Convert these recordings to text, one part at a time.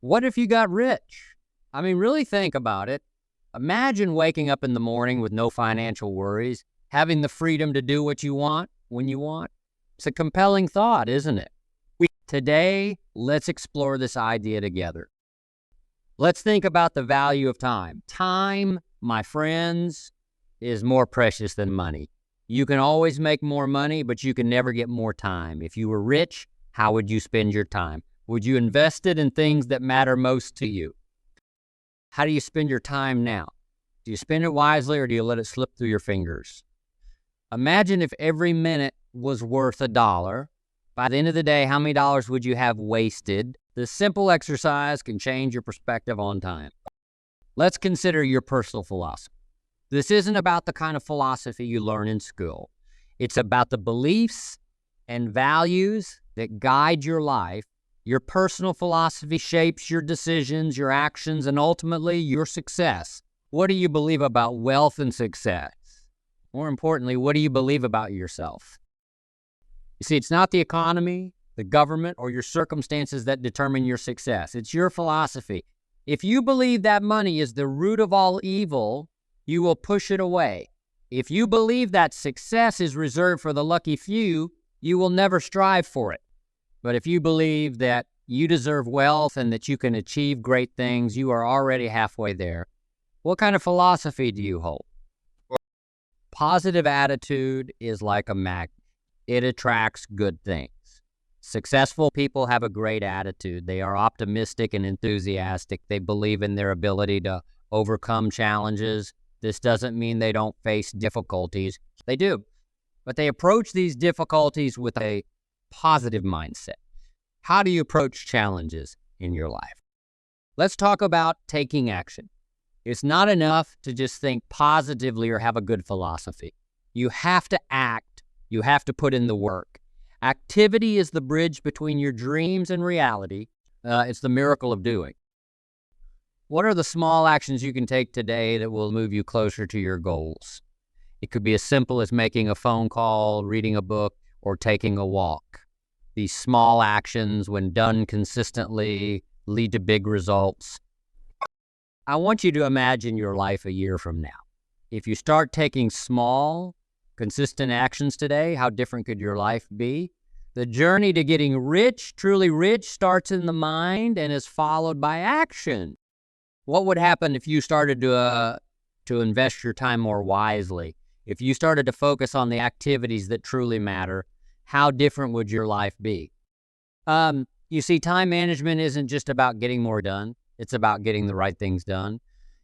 What if you got rich? I mean, really think about it. Imagine waking up in the morning with no financial worries, having the freedom to do what you want when you want. It's a compelling thought, isn't it? Today, let's explore this idea together. Let's think about the value of time. Time, my friends, is more precious than money. You can always make more money, but you can never get more time. If you were rich, how would you spend your time? Would you invest it in things that matter most to you? How do you spend your time now? Do you spend it wisely or do you let it slip through your fingers? Imagine if every minute was worth $1. By the end of the day, how many dollars would you have wasted? This simple exercise can change your perspective on time. Let's consider your personal philosophy. This isn't about the kind of philosophy you learn in school. It's about the beliefs and values that guide your life. Your personal philosophy shapes your decisions, your actions, and ultimately your success. What do you believe about wealth and success? More importantly, what do you believe about yourself? You see, it's not the economy, the government, or your circumstances that determine your success. It's your philosophy. If you believe that money is the root of all evil, you will push it away. If you believe that success is reserved for the lucky few, you will never strive for it. But if you believe that you deserve wealth and that you can achieve great things, you are already halfway there. What kind of philosophy do you hold? Positive attitude is like a magnet. It attracts good things. Successful people have a great attitude. They are optimistic and enthusiastic. They believe in their ability to overcome challenges. This doesn't mean they don't face difficulties. They do. But they approach these difficulties with a positive mindset. How do you approach challenges in your life? Let's talk about taking action. It's not enough to just think positively or have a good philosophy. You have to act. You have to put in the work. Activity is the bridge between your dreams and reality. It's the miracle of doing. What are the small actions you can take today that will move you closer to your goals? It could be as simple as making a phone call, reading a book, or taking a walk. These small actions, when done consistently, lead to big results. I want you to imagine your life a year from now. If you start taking small, consistent actions today, how different could your life be? The journey to getting rich, truly rich, starts in the mind and is followed by action. What would happen if you started to invest your time more wisely? If you started to focus on the activities that truly matter, how different would your life be? You see, time management isn't just about getting more done. It's about getting the right things done.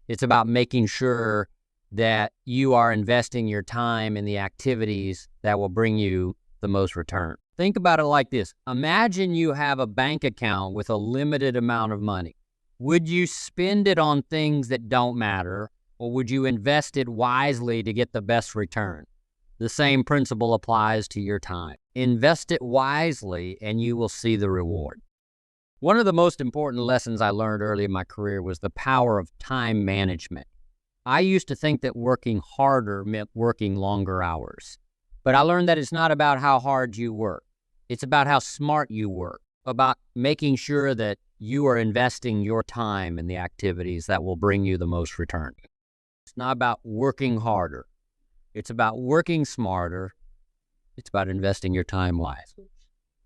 It's about making sure that you are investing your time in the activities that will bring you the most return. Think about it like this. Imagine you have a bank account with a limited amount of money. Would you spend it on things that don't matter, or would you invest it wisely to get the best return? The same principle applies to your time. Invest it wisely and you will see the reward. One of the most important lessons I learned early in my career was the power of time management. I used to think that working harder meant working longer hours. But I learned that it's not about how hard you work. It's about how smart you work, about making sure that you are investing your time in the activities that will bring you the most return. It's not about working harder. It's about working smarter. It's about investing your time wisely.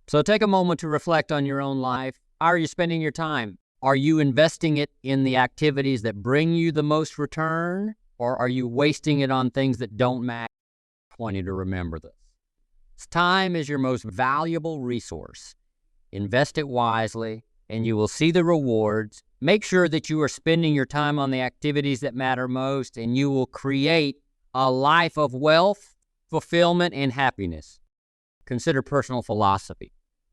So take a moment to reflect on your own life. How are you spending your time? Are you investing it in the activities that bring you the most return, or are you wasting it on things that don't matter? I want you to remember this. Time is your most valuable resource. Invest it wisely, and you will see the rewards. Make sure that you are spending your time on the activities that matter most, and you will create a life of wealth, fulfillment, and happiness. Consider personal philosophy.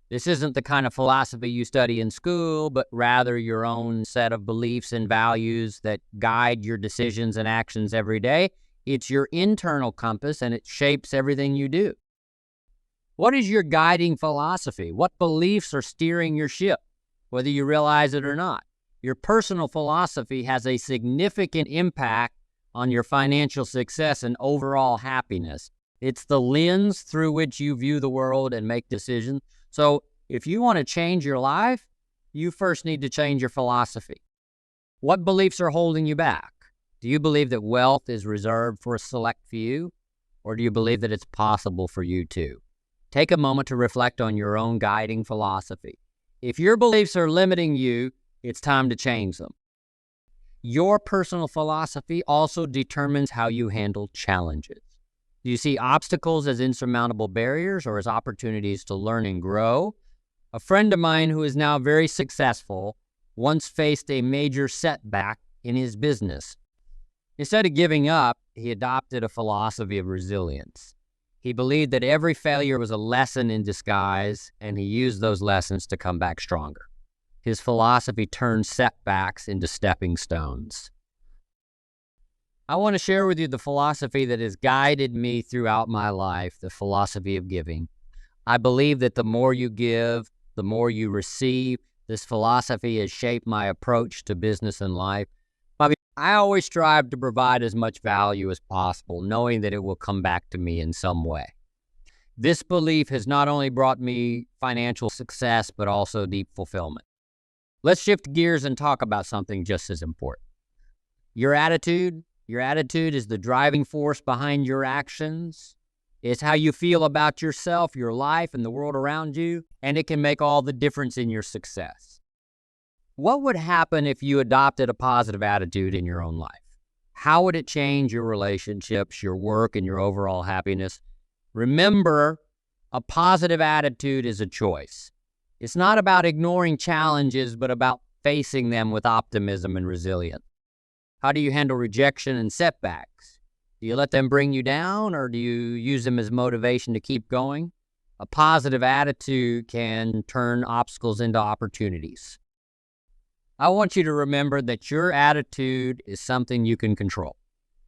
This isn't the kind of philosophy you study in school, but rather your own set of beliefs and values that guide your decisions and actions every day. It's your internal compass, and it shapes everything you do. What is your guiding philosophy? What beliefs are steering your ship, whether you realize it or not? Your personal philosophy has a significant impact on your financial success and overall happiness. It's the lens through which you view the world and make decisions. So if you want to change your life, you first need to change your philosophy. What beliefs are holding you back? Do you believe that wealth is reserved for a select few, or do you believe that it's possible for you too? Take a moment to reflect on your own guiding philosophy. If your beliefs are limiting you, it's time to change them. Your personal philosophy also determines how you handle challenges. Do you see obstacles as insurmountable barriers or as opportunities to learn and grow? A friend of mine who is now very successful once faced a major setback in his business. Instead of giving up, he adopted a philosophy of resilience. He believed that every failure was a lesson in disguise, and he used those lessons to come back stronger. His philosophy turned setbacks into stepping stones. I want to share with you the philosophy that has guided me throughout my life, the philosophy of giving. I believe that the more you give, the more you receive. This philosophy has shaped my approach to business and life. I always strive to provide as much value as possible, knowing that it will come back to me in some way. This belief has not only brought me financial success, but also deep fulfillment. Let's shift gears and talk about something just as important. Your attitude. Your attitude is the driving force behind your actions. It's how you feel about yourself, your life, and the world around you, and it can make all the difference in your success. What would happen if you adopted a positive attitude in your own life? How would it change your relationships, your work, and your overall happiness? Remember, a positive attitude is a choice. It's not about ignoring challenges, but about facing them with optimism and resilience. How do you handle rejection and setbacks? Do you let them bring you down, or do you use them as motivation to keep going? A positive attitude can turn obstacles into opportunities. I want you to remember that your attitude is something you can control.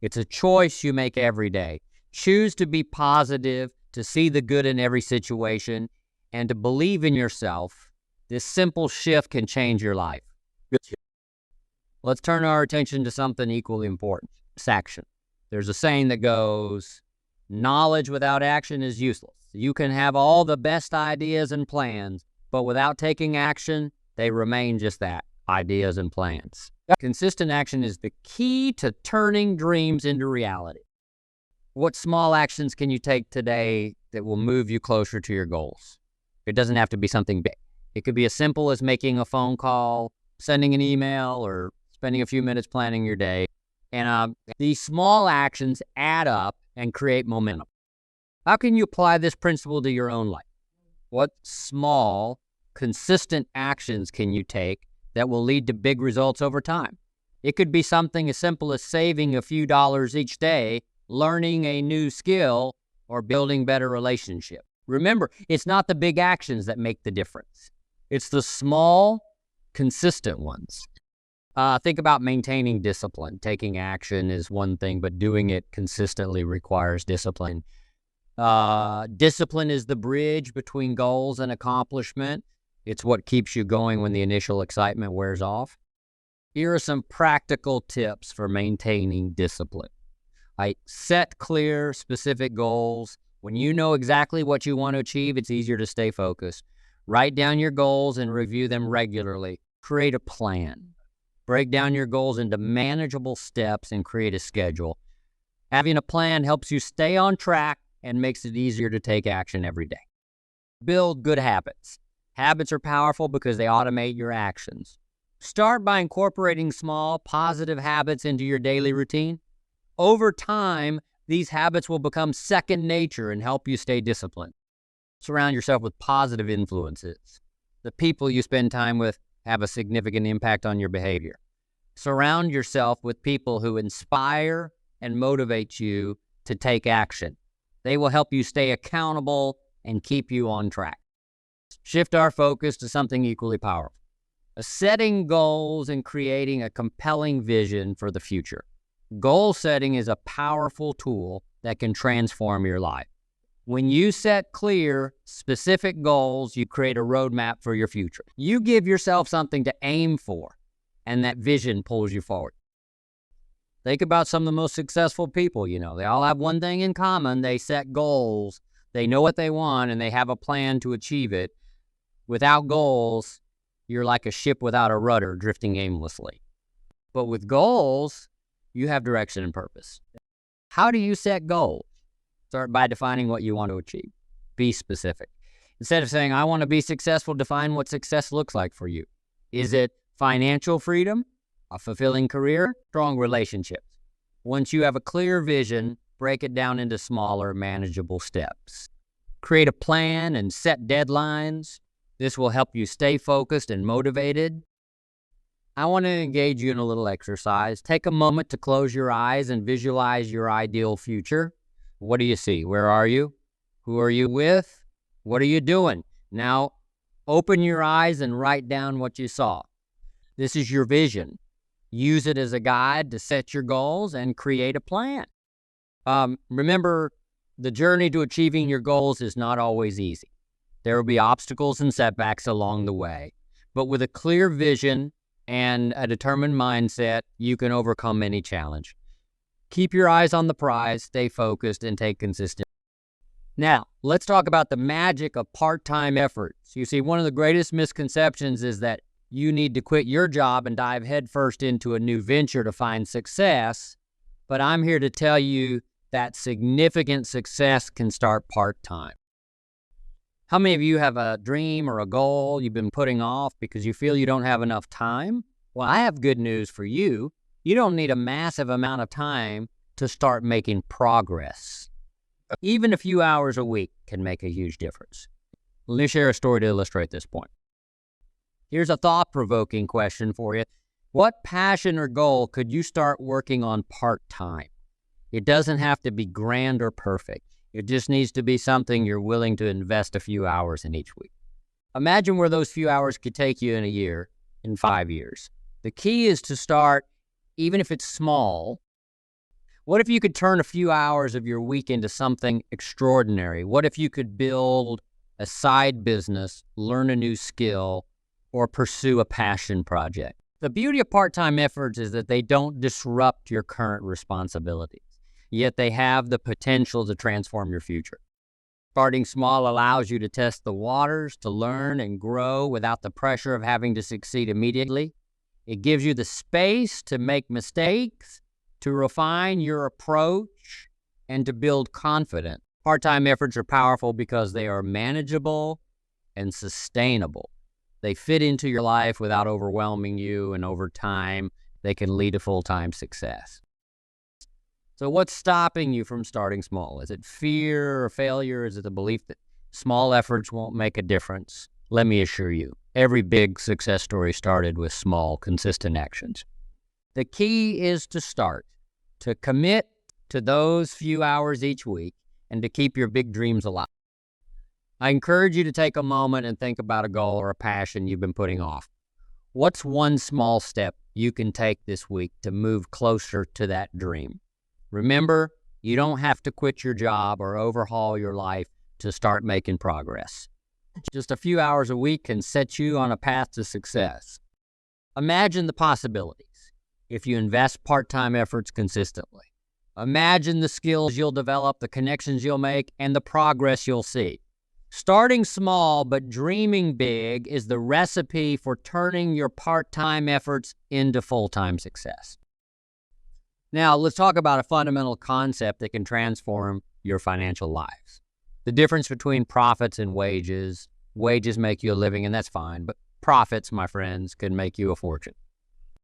It's a choice you make every day. Choose to be positive, to see the good in every situation, and to believe in yourself. This simple shift can change your life. Let's turn our attention to something equally important, action. There's a saying that goes, knowledge without action is useless. You can have all the best ideas and plans, but without taking action, they remain just that. Ideas and plans. Consistent action is the key to turning dreams into reality. What small actions can you take today that will move you closer to your goals? It doesn't have to be something big. It could be as simple as making a phone call, sending an email, or spending a few minutes planning your day. And these small actions add up and create momentum. How can you apply this principle to your own life? What small, consistent actions can you take that will lead to big results over time? It could be something as simple as saving a few dollars each day, learning a new skill, or building better relationships. Remember, it's not the big actions that make the difference. It's the small, consistent ones. Think about maintaining discipline. Taking action is one thing, but doing it consistently requires discipline. Discipline is the bridge between goals and accomplishment. It's what keeps you going when the initial excitement wears off. Here are some practical tips for maintaining discipline. Set clear, specific goals. When you know exactly what you want to achieve, it's easier to stay focused. Write down your goals and review them regularly. Create a plan. Break down your goals into manageable steps and create a schedule. Having a plan helps you stay on track and makes it easier to take action every day. Build good habits. Habits are powerful because they automate your actions. Start by incorporating small, positive habits into your daily routine. Over time, these habits will become second nature and help you stay disciplined. Surround yourself with positive influences. The people you spend time with have a significant impact on your behavior. Surround yourself with people who inspire and motivate you to take action. They will help you stay accountable and keep you on track. Shift our focus to something equally powerful. Setting goals and creating a compelling vision for the future. Goal setting is a powerful tool that can transform your life. When you set clear, specific goals, you create a roadmap for your future. You give yourself something to aim for, and that vision pulls you forward. Think about some of the most successful people, they all have one thing in common. They set goals, they know what they want, and they have a plan to achieve it. Without goals, you're like a ship without a rudder drifting aimlessly. But with goals, you have direction and purpose. How do you set goals? Start by defining what you want to achieve. Be specific. Instead of saying, I want to be successful, define what success looks like for you. Is it financial freedom, a fulfilling career, strong relationships? Once you have a clear vision, break it down into smaller, manageable steps. Create a plan and set deadlines. This will help you stay focused and motivated. I want to engage you in a little exercise. Take a moment to close your eyes and visualize your ideal future. What do you see? Where are you? Who are you with? What are you doing? Now, open your eyes and write down what you saw. This is your vision. Use it as a guide to set your goals and create a plan. Remember, the journey to achieving your goals is not always easy. There will be obstacles and setbacks along the way. But with a clear vision and a determined mindset, you can overcome any challenge. Keep your eyes on the prize, stay focused, and take consistent. Now, let's talk about the magic of part-time efforts. You see, one of the greatest misconceptions is that you need to quit your job and dive headfirst into a new venture to find success. But I'm here to tell you that significant success can start part-time. How many of you have a dream or a goal you've been putting off because you feel you don't have enough time? Well, I have good news for you. You don't need a massive amount of time to start making progress. Even a few hours a week can make a huge difference. Let me share a story to illustrate this point. Here's a thought-provoking question for you. What passion or goal could you start working on part-time? It doesn't have to be grand or perfect. It just needs to be something you're willing to invest a few hours in each week. Imagine where those few hours could take you in a year, in 5 years. The key is to start, even if it's small. What if you could turn a few hours of your week into something extraordinary? What if you could build a side business, learn a new skill, or pursue a passion project? The beauty of part-time efforts is that they don't disrupt your current responsibilities, yet they have the potential to transform your future. Starting small allows you to test the waters, to learn and grow without the pressure of having to succeed immediately. It gives you the space to make mistakes, to refine your approach, and to build confidence. Part-time efforts are powerful because they are manageable and sustainable. They fit into your life without overwhelming you, and over time, they can lead to full-time success. So what's stopping you from starting small? Is it fear or failure? Is it the belief that small efforts won't make a difference? Let me assure you, every big success story started with small, consistent actions. The key is to start, to commit to those few hours each week, and to keep your big dreams alive. I encourage you to take a moment and think about a goal or a passion you've been putting off. What's one small step you can take this week to move closer to that dream? Remember, you don't have to quit your job or overhaul your life to start making progress. Just a few hours a week can set you on a path to success. Imagine the possibilities if you invest part-time efforts consistently. Imagine the skills you'll develop, the connections you'll make, and the progress you'll see. Starting small but dreaming big is the recipe for turning your part-time efforts into full-time success. Now, let's talk about a fundamental concept that can transform your financial lives. The difference between profits and wages. Wages make you a living, and that's fine, but profits, my friends, can make you a fortune.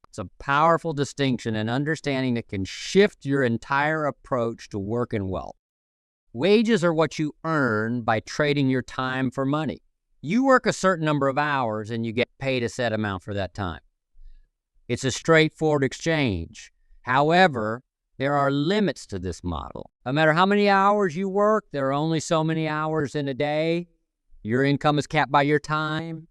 It's a powerful distinction and understanding that can shift your entire approach to work and wealth. Wages are what you earn by trading your time for money. You work a certain number of hours and you get paid a set amount for that time. It's a straightforward exchange. However, there are limits to this model. No matter how many hours you work, there are only so many hours in a day. Your income is capped by your time.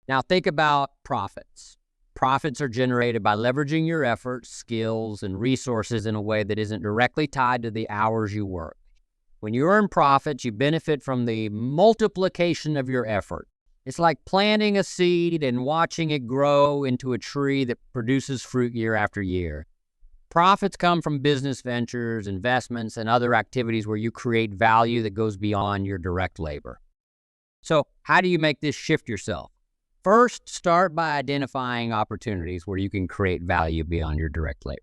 Now think about profits. Profits are generated by leveraging your efforts, skills, and resources in a way that isn't directly tied to the hours you work. When you earn profits, you benefit from the multiplication of your effort. It's like planting a seed and watching it grow into a tree that produces fruit year after year. Profits come from business ventures, investments, and other activities where you create value that goes beyond your direct labor. So how do you make this shift yourself? First, start by identifying opportunities where you can create value beyond your direct labor.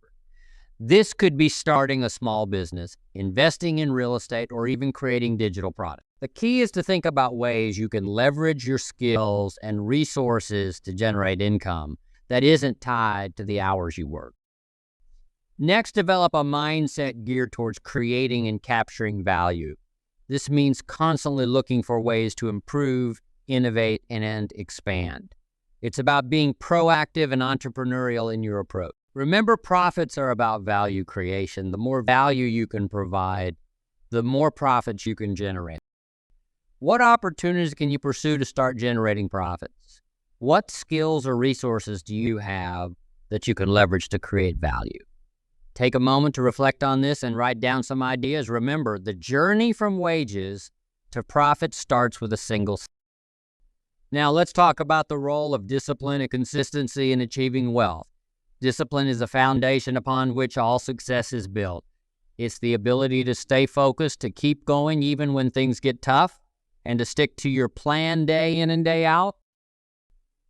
This could be starting a small business, investing in real estate, or even creating digital products. The key is to think about ways you can leverage your skills and resources to generate income that isn't tied to the hours you work. Next, develop a mindset geared towards creating and capturing value. This means constantly looking for ways to improve, innovate, and expand. It's about being proactive and entrepreneurial in your approach. Remember, profits are about value creation. The more value you can provide, the more profits you can generate. What opportunities can you pursue to start generating profits? What skills or resources do you have that you can leverage to create value? Take a moment to reflect on this and write down some ideas. Remember, the journey from wages to profit starts with a single step. Now, let's talk about the role of discipline and consistency in achieving wealth. Discipline is the foundation upon which all success is built. It's the ability to stay focused, to keep going even when things get tough, and to stick to your plan day in and day out.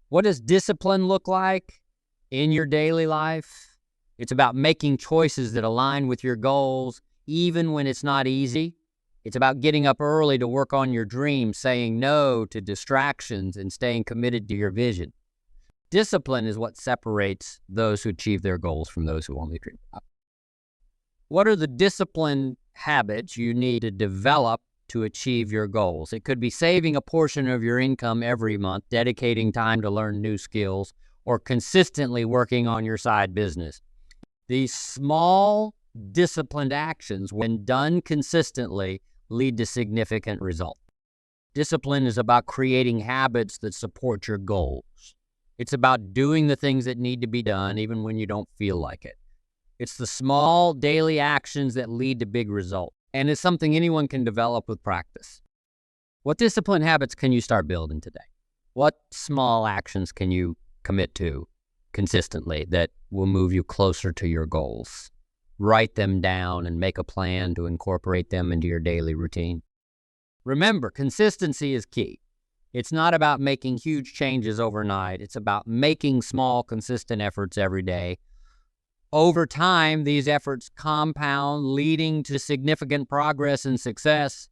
What does discipline look like in your daily life? It's about making choices that align with your goals, even when it's not easy. It's about getting up early to work on your dreams, saying no to distractions, and staying committed to your vision. Discipline is what separates those who achieve their goals from those who only dream about. What are the discipline habits you need to develop to achieve your goals? It could be saving a portion of your income every month, dedicating time to learn new skills, or consistently working on your side business. These small, disciplined actions, when done consistently, lead to significant results. Discipline is about creating habits that support your goals. It's about doing the things that need to be done even when you don't feel like it. It's the small daily actions that lead to big results, and it's something anyone can develop with practice. What discipline habits can you start building today? What small actions can you commit to consistently that will move you closer to your goals? Write them down and make a plan to incorporate them into your daily routine. Remember, consistency is key. It's not about making huge changes overnight. It's about making small, consistent efforts every day. Over time, these efforts compound, leading to significant progress and success.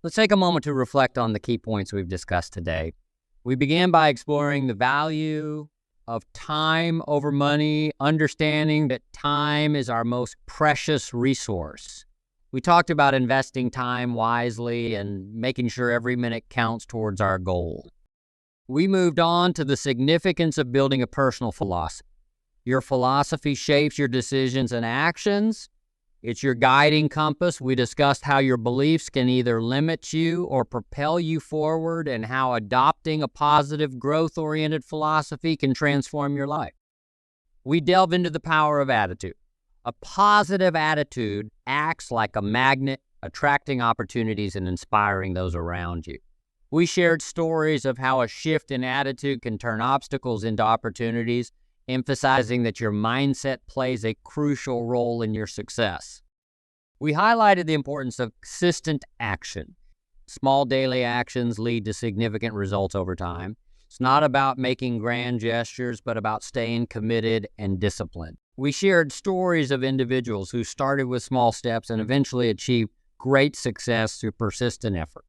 Let's take a moment to reflect on the key points we've discussed today. We began by exploring the value of time over money, understanding that time is our most precious resource. We talked about investing time wisely and making sure every minute counts towards our goal. We moved on to the significance of building a personal philosophy. Your philosophy shapes your decisions and actions. It's your guiding compass. We discussed how your beliefs can either limit you or propel you forward, and how adopting a positive, growth-oriented philosophy can transform your life. We delve into the power of attitude. A positive attitude acts like a magnet, attracting opportunities and inspiring those around you. We shared stories of how a shift in attitude can turn obstacles into opportunities, emphasizing that your mindset plays a crucial role in your success. We highlighted the importance of consistent action. Small daily actions lead to significant results over time. It's not about making grand gestures, but about staying committed and disciplined. We shared stories of individuals who started with small steps and eventually achieved great success through persistent effort.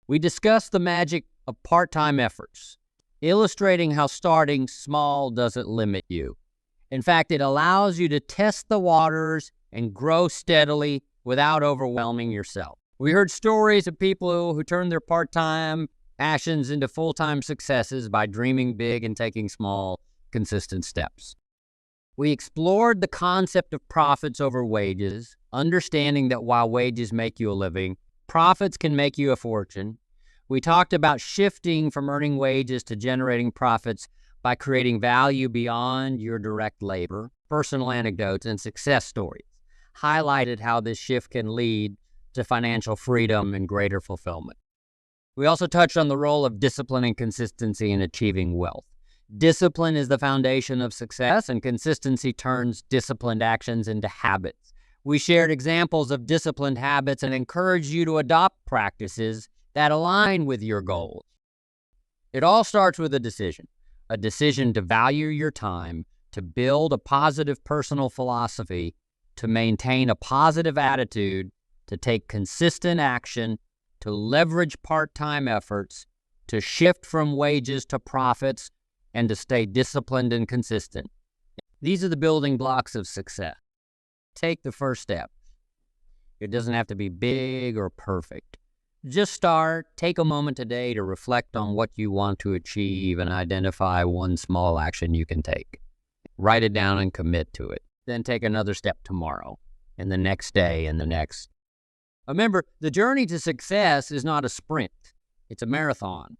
We discussed the magic of part-time efforts, illustrating how starting small doesn't limit you. In fact, it allows you to test the waters and grow steadily without overwhelming yourself. We heard stories of people who turned their part-time passions into full-time successes by dreaming big and taking small, consistent steps. We explored the concept of profits over wages, understanding that while wages make you a living, profits can make you a fortune. We talked about shifting from earning wages to generating profits by creating value beyond your direct labor. Personal anecdotes and success stories highlighted how this shift can lead to financial freedom and greater fulfillment. We also touched on the role of discipline and consistency in achieving wealth. Discipline is the foundation of success, and consistency turns disciplined actions into habits. We shared examples of disciplined habits and encouraged you to adopt practices that align with your goals. It all starts with a decision to value your time, to build a positive personal philosophy, to maintain a positive attitude, to take consistent action, to leverage part-time efforts, to shift from wages to profits, and to stay disciplined and consistent. These are the building blocks of success. Take the first step. It doesn't have to be big or perfect. Just start. Take a moment today to reflect on what you want to achieve and identify one small action you can take. Write it down and commit to it. Then take another step tomorrow and the next day and the next. Remember, the journey to success is not a sprint. It's a marathon.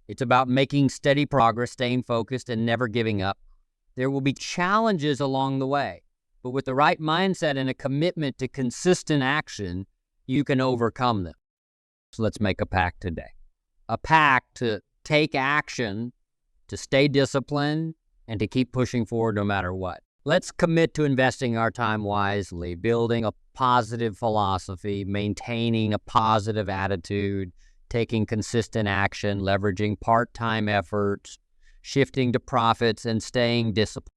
It's about making steady progress, staying focused, and never giving up. There will be challenges along the way, but with the right mindset and a commitment to consistent action, you can overcome them. So let's make a pact today. A pact to take action, to stay disciplined, and to keep pushing forward no matter what. Let's commit to investing our time wisely, building a positive philosophy, maintaining a positive attitude, taking consistent action, leveraging part-time efforts, shifting to profits, and staying disciplined.